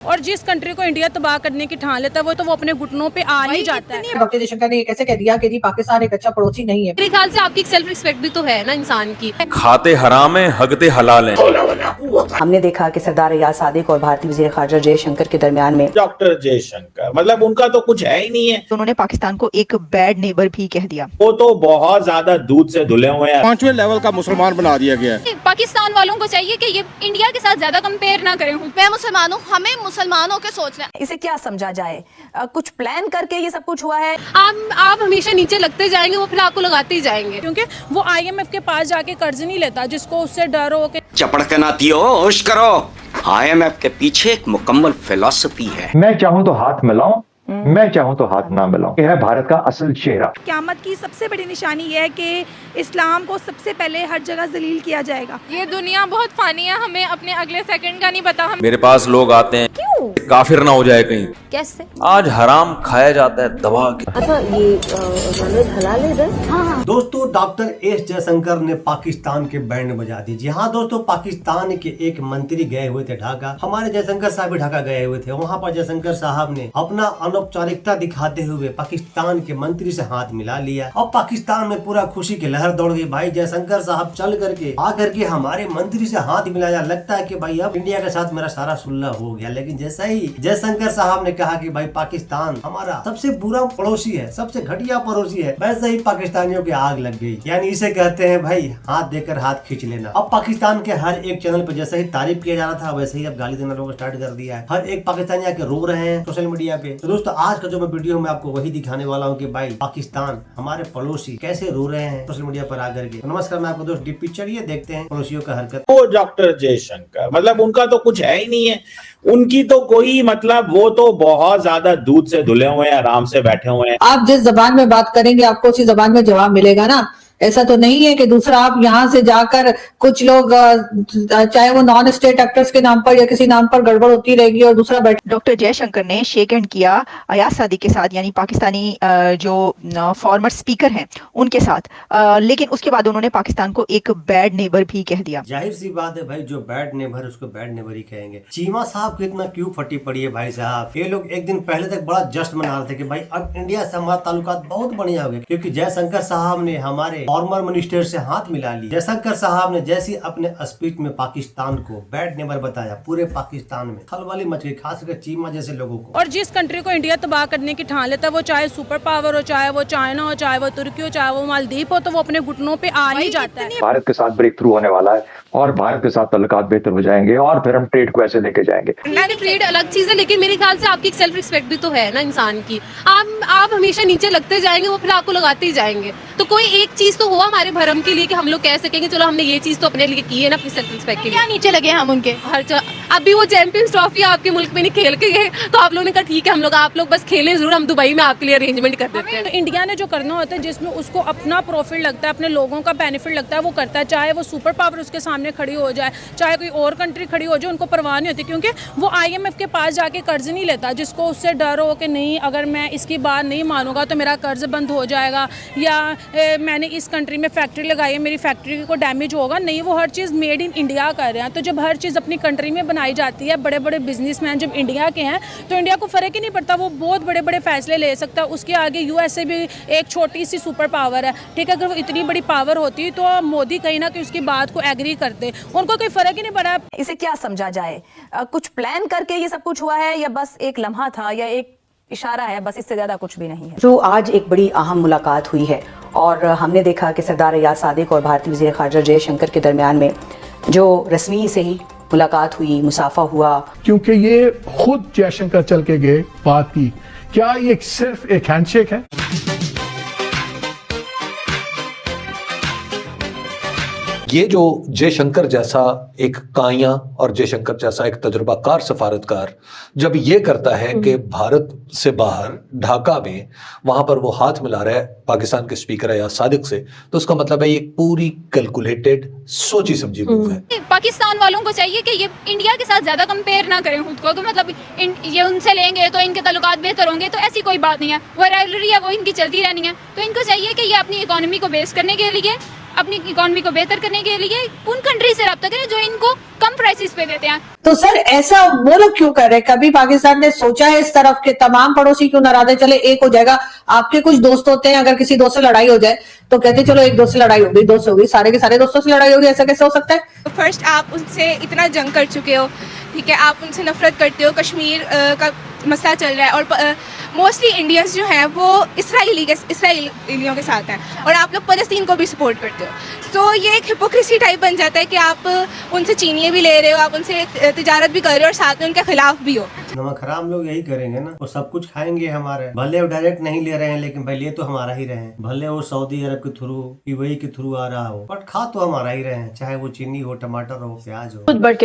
और जिस कंट्री को इंडिया तबाह करने की ठान लेता है वो अपने घुटनों पे आ ही जाता है। डॉक्टर जयशंकर ने ये कैसे कह दिया कि जी पाकिस्तान एक अच्छा पड़ोसी नहीं है। मेरे ख्याल से आपकी सेल्फ रिस्पेक्ट भी तो है ना इंसान की। खाते हराम है हगते हलाल है। हमने देखा कि सरदार रियाज सादिक और भारतीय वज़ीर ख़ारजा जयशंकर के दरमियान में डॉक्टर जयशंकर मतलब उनका तो कुछ है ही नहीं है। उन्होंने पाकिस्तान को एक बैड नेबर भी कह दिया। वो तो बहुत ज्यादा दूध से धुले हुए हैं। 5वें लेवल का मुसलमान बना दिया गया है। पाकिस्तान वालों को चाहिए कि ये इंडिया के साथ ज्यादा कंपेयर ना करें। मैं मुसलमान हूँ, हमें मुसलमानों के सोचना। इसे क्या समझा जाए? कुछ प्लान करके ये सब कुछ हुआ है। आप हमेशा नीचे लगते जाएंगे, वो फिर आपको लगाते ही जाएंगे। क्योंकि वो IMF के पास जाके कर्ज नहीं लेता जिसको उससे डर हो के। चपड़ के नाती हो, होश करो। IMF के पीछे एक मुकम्मल फिलॉसफी है। मैं चाहूं तो हाथ मिलाऊं, मैं चाहूं तो हाथ ना मिलाऊं। यह है भारत का असल चेहरा। क़यामत की सबसे बड़ी निशानी यह है कि इस्लाम को सबसे पहले हर जगह जलील किया जाएगा। ये दुनिया बहुत फानी है, हमें अपने अगले सेकंड का नहीं पता। मेरे पास लोग आते हैं क्यों काफिर ना हो जाए कहीं। कैसे? आज हराम खाया जाता है दबा के। अच्छा ये हलाल है? हाँ। दोस्तों डॉक्टर एस जयशंकर ने पाकिस्तान के बैंड बजा दी। जी हाँ दोस्तों, पाकिस्तान के एक मंत्री गए हुए थे ढाका। हमारे जयशंकर साहब भी ढाका गए हुए थे। वहाँ पर जयशंकर साहब ने अपना अनौपचारिकता दिखाते हुए पाकिस्तान के मंत्री से हाथ मिला लिया और पाकिस्तान में पूरा खुशी की लहर दौड़ गई। भाई जयशंकर साहब चल करके आकर के हमारे मंत्री से हाथ मिलाया। लगता है कि भाई अब इंडिया के साथ मेरा सारा सुलह हो गया। लेकिन जैसा ही जयशंकर साहब ने कहा कि भाई पाकिस्तान हमारा सबसे बुरा पड़ोसी है, सबसे घटिया पड़ोसी है, वैसे ही पाकिस्तानियों की आग लग गई। यानी इसे कहते हैं भाई हाथ देकर हाथ खींच लेना। अब पाकिस्तान के हर एक चैनल पर जैसे ही तारीफ किया जा रहा था वैसे ही अब गाली देना लोग स्टार्ट कर दिया है। हर एक पाकिस्तानी आके रो रहे हैं सोशल मीडिया पे। तो दोस्तों आज का जो मैं वीडियो में आपको वही दिखाने वाला हूँ कि भाई पाकिस्तान हमारे पड़ोसी कैसे रो रहे हैं सोशल मीडिया पर आकर के। नमस्कार, मैं आपको दोस्त डीप पिक्चर ये देखते हैं पड़ोसियों का हरकत। वो डॉक्टर जयशंकर मतलब उनका तो कुछ है ही नहीं है। उनकी तो कोई मतलब वो तो बहुत ज्यादा दूध से धुले हुए हैं, आराम से बैठे हुए हैं। आप जिस जबान में बात करेंगे आपको उसी जबान में जवाब मिलेगा ना। ऐसा तो नहीं है कि दूसरा आप यहाँ से जाकर कुछ लोग चाहे वो नॉन स्टेट एक्टर्स के नाम पर या किसी नाम पर गड़बड़ होती रहेगी और दूसरा बैठ। डॉक्टर जयशंकर ने शेक हैंड किया अयाज सादिक के साथ, यानी पाकिस्तानी जो फॉर्मर स्पीकर हैं उनके साथ, लेकिन उसके बाद उन्होंने पाकिस्तान को एक बैड नेबर भी कह दिया। जाहिर सी बात है भाई, जो बैड नेबर उसको बैड नेबर ही कहेंगे। चीमा साहब को इतना क्यों फटी पड़ी है भाई साहब? ये लोग एक दिन पहले तक बड़ा जश्न मना रहे थे कि भाई अब इंडिया से हमारा ताल्लुकात बहुत बढ़िया हो गए, क्योंकि जयशंकर साहब ने हमारे फॉर्मर मिनिस्टर से हाथ मिला लिया। जयशंकर साहब ने जैसे अपने स्पीच में पाकिस्तान को बैड नेबर बताया, पूरे पाकिस्तान में खलबली मच गई, खासकर चीमा जैसे लोगों को। और जिस कंट्री को इंडिया तबाह करने की ठान लेता है वो चाहे सुपर पावर हो, चाहे वो चाइना हो, चाहे वो तुर्की हो, चाहे वो मालदीव हो, तो वो अपने घुटनों पे आ ही जाता है। भारत के साथ ब्रेक थ्रू होने वाला है और भारत के साथ ताल्लुकात बेहतर हो जाएंगे और फिर हम ट्रेड को ऐसे लेके जाएंगे। ट्रेड अलग चीज है, लेकिन मेरे ख्याल से आपकी सेल्फ रिस्पेक्ट भी तो है ना इंसान की। आप हमेशा नीचे लगते जाएंगे, वो फिर आपको लगाते ही जाएंगे। तो कोई एक चीज तो हुआ हमारे भरम के लिए कि हम लोग कह सकेंगे चलो हमने ये चीज तो अपने लिए की है ना, अपनी सेल्फ रिस्पेक्ट के लिए। क्या नीचे लगे हम उनके? अभी वो चैंपियंस ट्रॉफी आपके मुल्क में नहीं खेल के गए, तो आप लोगों ने कहा ठीक है आप लोग बस खेलें जरूर, हम दुबई में आपके लिए अरेंजमेंट कर देते हैं। तो इंडिया ने जो करना होता है जिसमें उसको अपना प्रॉफिट लगता है, अपने लोगों का बेनिफिट लगता है, वो करता है। चाहे वो सुपर पावर उसके सामने खड़ी हो जाए, चाहे कोई और कंट्री खड़ी हो जाए, उनको परवाह नहीं होती। क्योंकि वो IMF के पास जाके कर्ज नहीं लेता जिसको उससे डर हो कि नहीं अगर मैं इसकी बात नहीं मानूंगा तो मेरा कर्ज बंद हो जाएगा, या मैंने इस कंट्री में फैक्ट्री लगाई है मेरी फैक्ट्री को डैमेज होगा। नहीं, वो हर चीज़ मेड इन इंडिया कर रहे हैं। तो जब हर चीज़ अपनी कंट्री में बनाई जाती है, बड़े बड़े बिजनेसमैन जब इंडिया के हैं तो इंडिया को फ़र्क ही नहीं पड़ता, वो बहुत बड़े बड़े फैसले ले सकता है। उसके आगे USA भी एक छोटी सी सुपर पावर है, ठीक है। अगर वो इतनी बड़ी पावर होती तो मोदी कहीं ना कहीं उसकी बात को एग्री करते, उनको कोई फ़र्क ही नहीं पड़ा। इसे क्या समझा जाए? कुछ प्लान करके ये सब कुछ हुआ है या बस एक लम्हा था या एक इशारा है, बस इससे ज्यादा कुछ भी नहीं है। जो आज एक बड़ी अहम मुलाकात हुई है और हमने देखा कि सरदार रियाज सादिक और भारतीय वज़ीर ख़ारजा जयशंकर के दरमियान में जो रस्मी से ही मुलाकात हुई, मुसाफा हुआ। क्योंकि ये खुद जयशंकर चल के गए बात की, क्या ये सिर्फ एक हैंडशेक है? ये जो जयशंकर जैसा एक काया और जयशंकर जैसा एक तजुर्बाकार सफारतकार जब ये करता है कि भारत से बाहर ढाका में वहां पर वो हाथ मिला रहा है पाकिस्तान के स्पीकर अयाज सादिक से, तो उसका मतलब है ये पूरी कैलकुलेटेड सोची समझी मूव है। पाकिस्तान वालों को चाहिए कि ये इंडिया के साथ ज्यादा कंपेयर ना करें खुद को, कि मतलब ये उनसे लेंगे तो इनके ताल्लुकात बेहतर होंगे, तो ऐसी कोई बात नहीं है। वो राइवलरी है वो इनकी चलती रहनी है। तो इनको चाहिए कि ये अपनी इकोनॉमी को बेस करने के लिए अपनी इकोनॉमी को बेहतर करने के लिए उन कंट्री से रब्ता करें जो इनको कम प्राइसेस पे देते हैं। तो सर ऐसा वो लोग क्यों कर रहे हैं? कभी पाकिस्तान ने सोचा है इस तरफ के तमाम पड़ोसी क्यों नाराज है? चले एक हो जाएगा, आपके कुछ दोस्त होते हैं, अगर किसी दोस्त से लड़ाई हो जाए तो कहते चलो एक दोस्त से लड़ाई हो गई, दोस्त हो गई, सारे के सारे दोस्तों से लड़ाई हो गई, ऐसा कैसे हो सकता है? फर्स्ट आप उनसे इतना जंग कर चुके हो, ठीक है, आप उनसे नफरत करते हो, कश्मीर का मसला चल रहा है और मोस्टली इंडियंस जो हैं वो इसराइलियों के साथ हैं और आप लोग फलस्तीन को भी सपोर्ट करते हो। तो ये एक हिपोक्रेसी टाइप बन जाता है कि आप उनसे चीनियाँ भी ले रहे हो, आप उनसे तिजारत भी कर रहे हो और साथ में उनके खिलाफ भी हो। नमक हराम लोग यही करेंगे ना, वो सब कुछ खाएंगे हमारे, भले वो डायरेक्ट नहीं ले रहे हैं लेकिन भाई ले तो हमारा ही रहे हैं, भले वो सऊदी अरब के थ्रू यूएई के थ्रू आ रहा हो, बट खा तो हमारा ही रहे हैं, चाहे वो चीनी हो, टमाटर हो, प्याज हो। खुद बढ़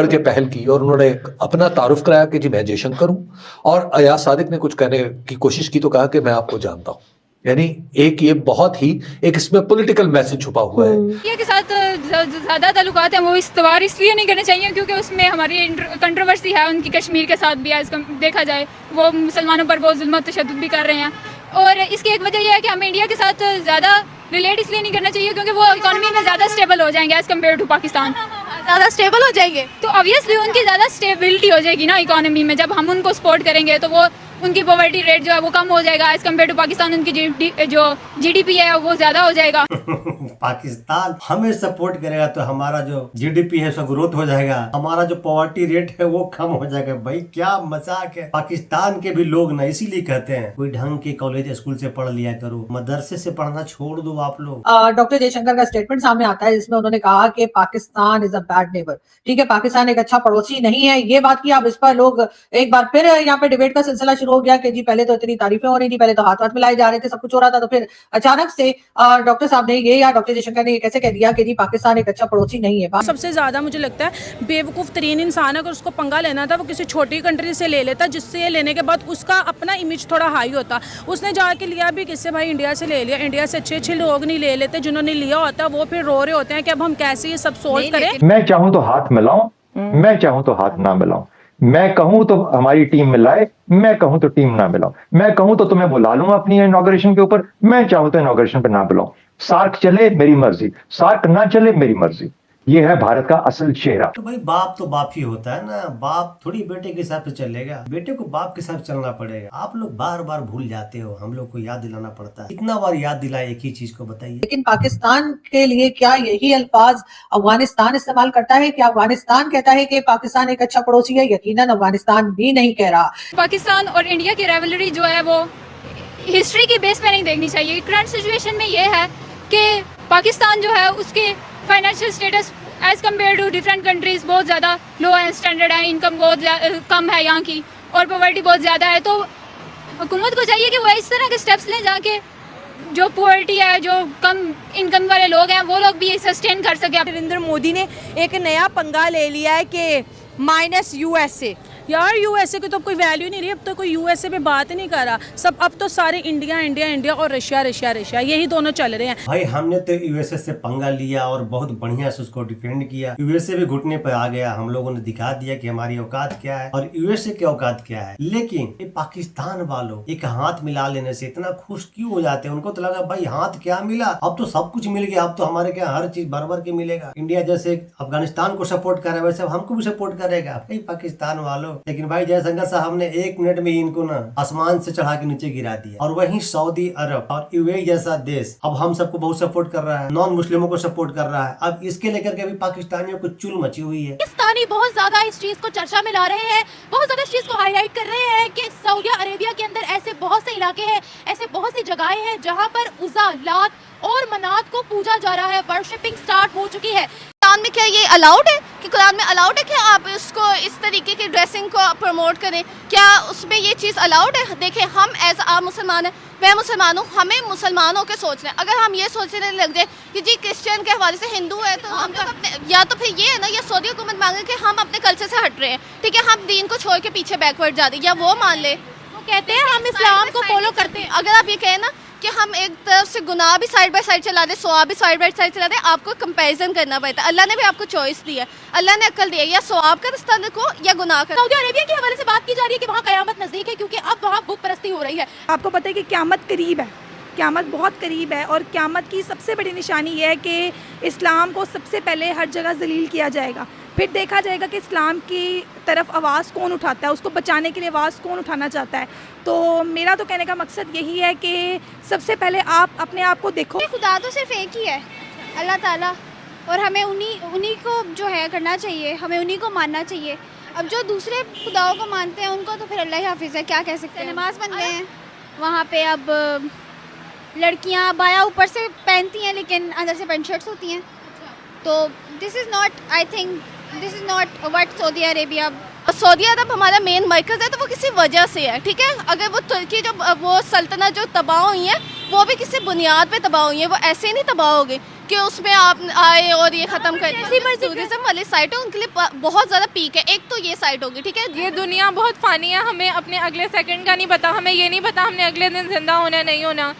के पहल की और उन्होंने अपना तारुफ कराया कि जी मैं जयशंकर हूँ, और अयाज सादिक ने कुछ कहने की कोशिश की तो कहा कि मैं आपको जानता हूँ। यानी एक ये बहुत ही एक इसमें पॉलिटिकल मैसेज छुपा हुआ है। इंडिया के साथ ज़्यादा ताल्लुकात हैं वो इस्तवार इसलिए नहीं करने चाहिए क्योंकि उसमें हमारी कंट्रोवर्सी है उनकी कश्मीर के साथ भी है। इसका देखा जाए वो मुसलमानों पर बहुत जुल्म तशद्दुद भी कर रहे हैं और इसकी एक वजह यह है कि हमें इंडिया के साथ ज़्यादा रिलेट इसलिए नहीं करना चाहिए क्योंकि वो इकोनॉमी में ज़्यादा स्टेबल हो जाएंगे एज़ कम्पेयर टू पाकिस्तान। ज़्यादा स्टेबल हो जाएंगे तो ऑब्वियसली उनकी ज़्यादा स्टेबिलिटी हो जाएगी ना इकोनॉमी में। जब हम उनको सपोर्ट करेंगे तो वो उनकी पॉवर्टी रेट जो है वो कम हो जाएगा एज कम्पेयर टू पाकिस्तान। उनकी जो जीडीपी है वो ज्यादा हो जाएगा। पाकिस्तान हमें सपोर्ट करेगा तो हमारा जो जीडीपी है उसका ग्रोथ हो जाएगा, हमारा जो पॉवर्टी रेट है वो कम हो जाएगा। भाई क्या मजाक है। पाकिस्तान के भी लोग ना इसीलिए कहते हैं कोई ढंग के कॉलेज स्कूल से पढ़ लिया करो, मदरसे से पढ़ना छोड़ दो आप लोग। डॉक्टर जयशंकर का स्टेटमेंट सामने आता है जिसमें उन्होंने कहा कि Pakistan is a bad neighbour. ठीक है, पाकिस्तान एक अच्छा पड़ोसी नहीं है, ये बात की अब इस पर लोग एक बार फिर यहाँ पे डिबेट का सिलसिला शुरू हो गया कि जी पहले तो इतनी तारीफें हो रही थी, पहले तो हाथ हाथ मिलाए जा रहे थे, सब कुछ हो रहा था, तो फिर अचानक से डॉक्टर साहब ने ये या डॉक्टर जयशंकर ने ये कैसे कह दिया कि जी पाकिस्तान एक अच्छा पड़ोसी नहीं है। सबसे ज्यादा मुझे लगता है बेवकूफ तरीन इंसान अगर उसको पंगा लेना था वो किसी छोटी कंट्री से ले लेता, जिससे लेने के बाद उसका अपना इमेज थोड़ा हाई होता। उसने जाके लिया भी किससे? भाई इंडिया से ले लिया। इंडिया से अच्छे अच्छे लोग नहीं ले लेते, जिन्होंने लिया होता वो फिर रो रहे होते हैं कि अब हम कैसे ये सब सोल्व करें। मैं चाहूं तो हाथ मिलाऊं, मैं चाहूं तो हाथ ना मिलाऊं, मैं कहूं तो हमारी टीम मिलाए, मैं कहूं तो टीम ना मिलाऊं, मैं कहूं तो तुम्हें बुला लूं अपनी इनॉग्रेशन के ऊपर, मैं चाहूं तो इनॉग्रेशन पे ना बुलाऊं। सार्क चले मेरी मर्जी, सार्क ना चले मेरी मर्जी। ये है भारत का असल चेहरा। तो भाई बाप तो बाप ही होता है ना, बाप थोड़ी बेटे के हिसाब से चलेगा, बेटे को बाप के हिसाब से चलना पड़ेगा। आप लोग बार बार भूल जाते हो, हम लोग को याद दिलाना पड़ता है। कितना बार याद दिलाए एक ही चीज को, बताइए। लेकिन पाकिस्तान के लिए क्या यही अल्फाज अफगानिस्तान इस्तेमाल करता है? क्या अफगानिस्तान कहता है कि पाकिस्तान एक अच्छा पड़ोसी है? यकीनन अफगानिस्तान भी नहीं कह रहा। पाकिस्तान और इंडिया की राइवलरी जो है वो हिस्ट्री के बेस पे नहीं देखनी चाहिए। करंट सिचुएशन में ये है कि पाकिस्तान जो है उसके financial status as compare to different countries बहुत ज़्यादा लो है, स्टैंडर्ड है, इनकम बहुत कम है यहाँ की और पॉवर्टी बहुत ज़्यादा है। तो हुकूमत को चाहिए कि वो इस तरह के स्टेप्स लें जाके जो पॉवर्टी है, जो कम इनकम वाले लोग हैं वो लोग भी सस्टेन कर सके। नरेंद्र मोदी ने एक नया पंगा ले लिया है कि माइनस यूएसए। यार यूएसए की तो कोई वैल्यू नहीं रही, अब तो कोई यूएसए पे बात ही नहीं कर रहा। सब अब तो सारे इंडिया इंडिया इंडिया और रशिया रशिया रशिया, यही दोनों चल रहे हैं। भाई हमने तो यूएसए से पंगा लिया और बहुत बढ़िया से उसको डिफेंड किया। यूएसए भी घुटने पर आ गया, हम लोगों ने दिखा दिया कि हमारी औकात क्या है और यूएसए की औकात क्या है। लेकिन ये पाकिस्तान वालों एक हाथ मिला लेने से इतना खुश क्यों हो जाते हैं? उनको तो लगा भाई हाथ क्या मिला, अब तो सब कुछ मिल गया, अब तो हमारे क्या हर चीज भर भर के मिलेगा। इंडिया जैसे अफगानिस्तान को सपोर्ट कर रहा है वैसे हमको भी सपोर्ट करेगा भाई पाकिस्तान वालों। लेकिन भाई जयशंकर साहब ने 1 मिनट में इनको ना आसमान से चढ़ा के नीचे गिरा दिया। और वहीं सऊदी अरब और यूएई जैसा देश अब हम सबको बहुत सपोर्ट कर रहा है, नॉन मुस्लिमों को सपोर्ट कर रहा है। अब इसके लेकर के भी पाकिस्तानियों को चुल मची हुई है। पाकिस्तानी बहुत ज्यादा इस चीज को चर्चा में ला रहे हैं, बहुत ज्यादा इस चीज को हाईलाइट कर रहे हैं कि सऊदी अरेबिया के अंदर ऐसे बहुत से इलाके हैं, ऐसे बहुत सी जगहें हैं जहाँ पर उज़ा, लात और मनात को पूजा जा रहा है, वर्शिपिंग स्टार्ट हो चुकी है। कुरान में क्या ये अलाउड है कि कुरान में अलाउड है कि आप इसको इस तरीके की ड्रेसिंग को प्रमोट करें? क्या उसमें ये चीज़ अलाउड है? देखें, हम एज आप मुसलमान हैं, मैं मुसलमान हूँ, हमें मुसलमानों के सोचना है। अगर हम ये सोचने लग जाए कि जी क्रिश्चियन के हवाले से हिंदू है तो हम तो अपने, या तो फिर ये है ना, या सऊदी हुकूमत मांगे कि हम अपने कल्चर से हट रहे हैं, ठीक है, हम दीन को छोड़ के पीछे बैकवर्ड जा रहे हैं, या वो मान ले, वो कहते हैं हम इस्लाम को फॉलो करते हैं। अगर आप ये कहें ना कि हम एक तरफ से गुनाह भी साइड बाय साइड चला दे, सवाब भी साइड बाय साइड चला दे, आपको कंपैरिजन करना पड़ता है। अल्लाह ने भी आपको चॉइस दी है, अल्लाह ने अक्ल दी है, या सवाब का रास्ता देखो या गुनाह का। सऊदी अरेबिया के हवाले से बात की जा रही है कि वहाँ कयामत नजदीक है क्योंकि अब वहाँ बुत परस्ती हो रही है। आपको पता है कि क़यामत करीब है, क़यामत बहुत करीब है और क़यामत की सबसे बड़ी निशानी यह है कि इस्लाम को सबसे पहले हर जगह ज़लील किया जाएगा। फिर देखा जाएगा कि इस्लाम की तरफ आवाज़ कौन उठाता है, उसको बचाने के लिए आवाज़ कौन उठाना चाहता है। तो मेरा तो कहने का मकसद यही है कि सबसे पहले आप अपने आप को देखो। खुदा तो सिर्फ एक ही है, अल्लाह ताला, और हमें उन्हीं को जो है करना चाहिए, हमें उन्हीं को मानना चाहिए। अब जो दूसरे खुदाओं को मानते हैं उनको तो फिर अल्लाह ही हाफिज़ है, क्या कह सकते हैं। नमाज बन गए हैं वहाँ पे, अब लड़कियाँ बाया ऊपर से पहनती हैं लेकिन अंदर से पैंट शर्ट्स होती हैं। तो this is not, I think this is not what Saudi Arabia. Saudi Arab हमारा मेन मरकज़ है तो वो किसी वजह से है, ठीक है। अगर वो तुर्की जो वो सल्तनत जो तबाह हुई है वो भी किसी बुनियाद पे तबाह हुई है, वो ऐसे ही नहीं तबाह हो गई कि उसमें आप आए और ये ख़त्म कर दिया। टूरिज्म वाली साइट है उनके लिए बहुत ज़्यादा पीक है। एक तो ये साइट होगी, ठीक है। ये दुनिया बहुत फ़ानी है, हमें अपने अगले सेकंड का नहीं पता, हमें ये नहीं पता हमने अगले दिन जिंदा होना है नहीं होना।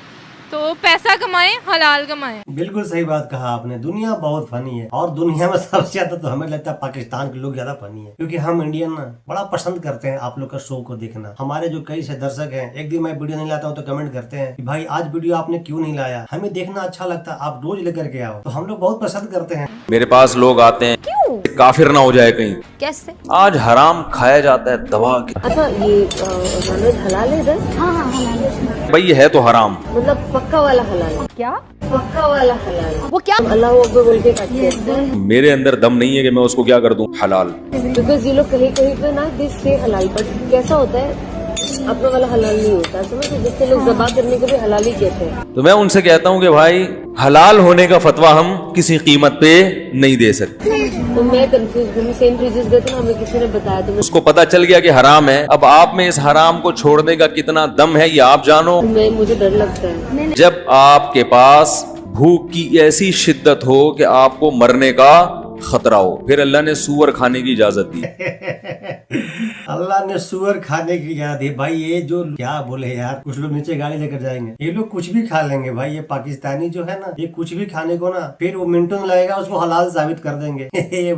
तो पैसा कमाएं, हलाल कमाएं। बिल्कुल सही बात कहा आपने, दुनिया बहुत फनी है और दुनिया में सबसे ज्यादा तो हमें लगता है पाकिस्तान के लोग ज्यादा फनी है, क्योंकि हम इंडियन ना बड़ा पसंद करते हैं आप लोग का शो को देखना। हमारे जो कई से दर्शक हैं, एक दिन मैं वीडियो नहीं लाता हूँ तो कमेंट करते हैं कि भाई आज वीडियो आपने क्यों नहीं लाया, हमें देखना अच्छा लगता है, आप रोज लेकर के आओ। तो हम लोग बहुत पसंद करते हैं। मेरे पास लोग आते हैं, क्यों काफिर ना हो जाए कहीं। कैसे? आज हराम खाया जाता है दबा के। अच्छा, ये हलाल है इधर? हाँ हलाल है भाई ये है तो हराम, मतलब पक्का वाला हलाल। क्या पक्का वाला हलाल? वो क्या अल्लाह अकबर बोल के करते हैं? मेरे अंदर दम नहीं है कि मैं उसको क्या कर दूं हलाल। बिकॉज ये लोग कहीं कहीं पे ना दिस से हलाल, पर कैसा होता है अपना वाला हलाल नहीं होता, समझ? जिससे लोग ज़बा करने को भी हलाल ही कहते हैं। तो मैं उनसे कहता हूँ कि भाई हलाल होने का फतवा हम किसी कीमत पे नहीं दे सकते। तो मैं कंफ्यूज हूँ, सेंट रिजिस गए थे ना, हमें किसी ने बताया तो उसको पता चल गया कि हराम है। अब आप में इस हराम को छोड़ने का कितना दम है ये आप जानो। मुझे डर लगता है जब आपके पास भूख की ऐसी शिद्दत हो कि आपको मरने का खतरा हो, फिर अल्लाह ने सूअर खाने की इजाजत दी। अल्लाह ने सूअर खाने की इजाजत दी। भाई ये जो क्या बोले यार, कुछ लोग नीचे गाड़ी लेकर जाएंगे, ये लोग कुछ भी खा लेंगे भाई। ये पाकिस्तानी जो है ना, ये कुछ भी खाने को ना फिर वो मिनटों लगेगा उसको हलाल साबित कर देंगे।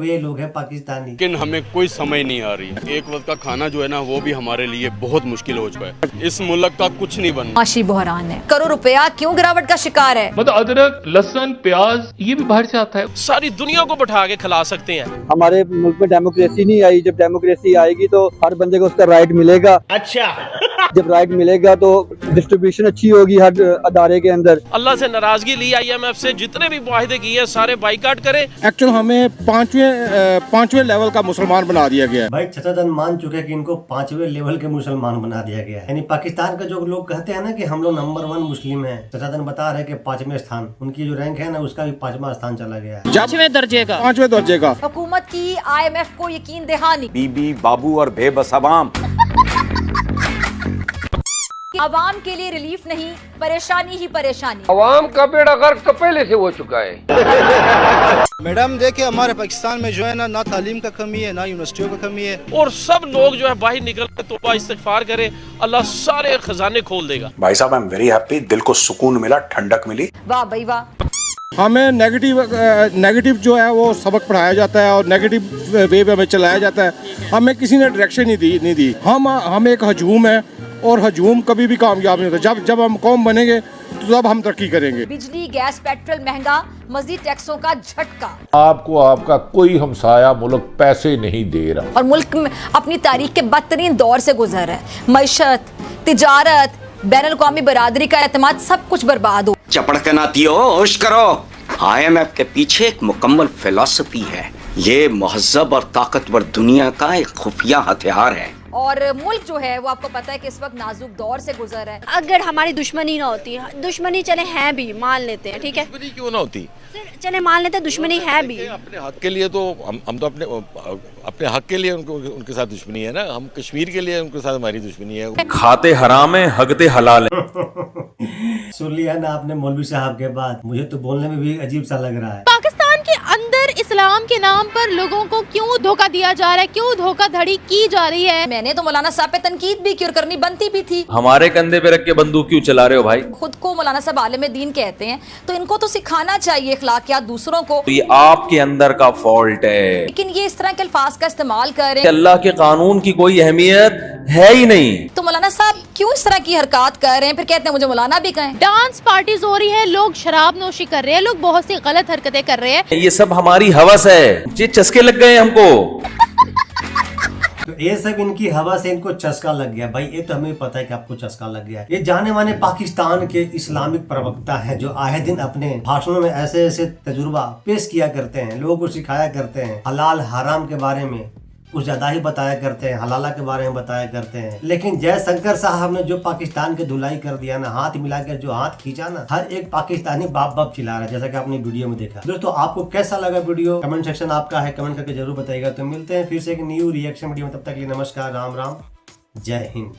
ये लोग है पाकिस्तानी। लेकिन हमें कोई समझ नहीं आ रही, एक वक्त का खाना जो है ना वो भी हमारे लिए बहुत मुश्किल हो चुका है। इस मुल्क का कुछ नहीं बना। माशी बहरान है, करोड़ रुपया क्यों गिरावट का शिकार है? मतलब अदरक, लहसुन, प्याज ये भी बाहर से आता है। सारी दुनिया को बैठा के खिला सकते हैं। हमारे मुल्क में डेमोक्रेसी नहीं आई, जब डेमोक्रेसी आएगी तो हर बंदे को उसका राइट मिलेगा। अच्छा जब राइट मिलेगा तो डिस्ट्रीब्यूशन अच्छी होगी हर अदारे के अंदर। अल्लाह से नाराजगी ली IMF से, जितने भी वाहिदे किए सारे बाइकाट करें। एक्चुअल हमें पांचवें लेवल का मुसलमान बना दिया गया है। भाई चचादन मान चुके हैं कि इनको 5वें लेवल के मुसलमान बना दिया गया है। यानी पाकिस्तान का जो लोग कहते हैं ना कि हम लोग नंबर 1 मुस्लिम हैं, चचादन बता रहे कि 5वें स्थान, उनकी जो रैंक है ना उसका भी 5वां स्थान चला गया है। 5वें दर्जे का। हुकूमत की IMF को यकीन दहानी, बीबी बाबू और बेबस अवाम। आवाम के लिए रिलीफ नहीं, परेशानी ही परेशानी। अवाम का बेड़ा गर्क तो पहले से हो चुका है। मैडम देखिए हमारे पाकिस्तान में जो है ना तालीम का कमी है, ना यूनिवर्सिटियों का कमी है, और सब लोग जो है बाहर निकल के तौबा इस्तिगफार करे, अल्लाह सारे खजाने खोल देगा। भाई साहब आई एम वेरी हैप्पी, दिल को सुकून मिला, ठंडक मिली। वाह भाई वाह। हमें नेगेटिव जो है वो सबक पढ़ाया जाता है और नेगेटिव वे पे हमें चलाया जाता है। हमें किसी ने डायरेक्शन नहीं दी। हम एक हजूम है और हजूम कभी भी कामयाब नहीं होता। जब हम कौम बनेंगे तो तब हम तरक्की करेंगे। बिजली, गैस, पेट्रोल महंगा, मजीद टैक्सों का झटका। आपको आपका कोई हमसाया मुल्क पैसे नहीं दे रहा और मुल्क में अपनी तारीख के बदतरीन दौर से गुजर है। मईशत, तिजारत, बैनुल अक़वामी बरादरी का एतमाद सब कुछ बर्बाद हो। चपड़ के नाती हो, होश करो। IMF के पीछे एक मुकम्मल फिलॉसफी है। ये महज़ब और ताकतवर दुनिया का एक खुफिया हथियार है। और मुल्क जो है वो आपको पता है कि इस वक्त नाजुक दौर से गुजर है। अगर हमारी दुश्मनी ना होती, दुश्मनी चले हैं भी, मान लेते हैं, ठीक है, दुश्मनी क्यों ना होती, चले मान लेते हैं दुश्मनी है भी। अपने हक के लिए तो हम तो अपने हक के लिए उनके साथ दुश्मनी है ना। हम कश्मीर के लिए उनके साथ हमारी दुश्मनी है। खाते हराम है, हगते हलाल है। सुन लिया ना आपने मौलवी साहब के बाद, मुझे तो बोलने में भी अजीब सा लग रहा है। पाकिस्तान के अंदर इस्लाम के नाम पर लोगों को क्यों धोखा दिया जा रहा है, क्यों धोखाधड़ी की जा रही है? मैंने तो मौलाना साहब पे तनकीद भी की और करनी बनती भी थी। हमारे कंधे पे रख के बंदूक क्यों चला रहे हो भाई? खुद को मौलाना साहब आलिम दीन कहते हैं तो इनको तो सिखाना चाहिए अखलाकियात दूसरों को। तो ये आपके अंदर का फॉल्ट है, लेकिन ये इस तरह के अल्फाज का इस्तेमाल कर रहे हैं। अल्लाह के कानून की कोई अहमियत है ही नहीं। तो मौलाना साहब क्यों इस तरह की हरकत कर रहे हैं, फिर कहते हैं मुझे मौलाना भी कहें। डांस पार्टीज हो रही है, लोग शराब नोशी कर रहे हैं, लोग बहुत सी गलत हरकतें कर रहे हैं। ये सब हमारी हवस है, ये चस्के लग गए हमको। तो ये सब इनकी हवा से इनको चस्का लग गया। भाई ये तो हमें पता है कि आपको चस्का लग गया है। ये जाने माने पाकिस्तान के इस्लामिक प्रवक्ता हैं जो आए दिन अपने भाषणों में ऐसे ऐसे तजुर्बा पेश किया करते हैं, लोगों को सिखाया करते हैं, हलाल हराम के बारे में कुछ ज्यादा ही बताया करते हैं, हलाला के बारे में बताया करते हैं। लेकिन जयशंकर साहब ने जो पाकिस्तान के धुलाई कर दिया ना, हाथ मिलाकर जो हाथ खींचा ना, हर एक पाकिस्तानी बाप बाप चिल्ला रहा है, जैसा कि आपने वीडियो में देखा। दोस्तों आपको कैसा लगा वीडियो, कमेंट सेक्शन आपका है, कमेंट करके जरूर बताइएगा। तो मिलते हैं फिर से एक न्यू रिएक्शन वीडियो में, तब तक के लिए नमस्कार, राम राम, जय हिंद।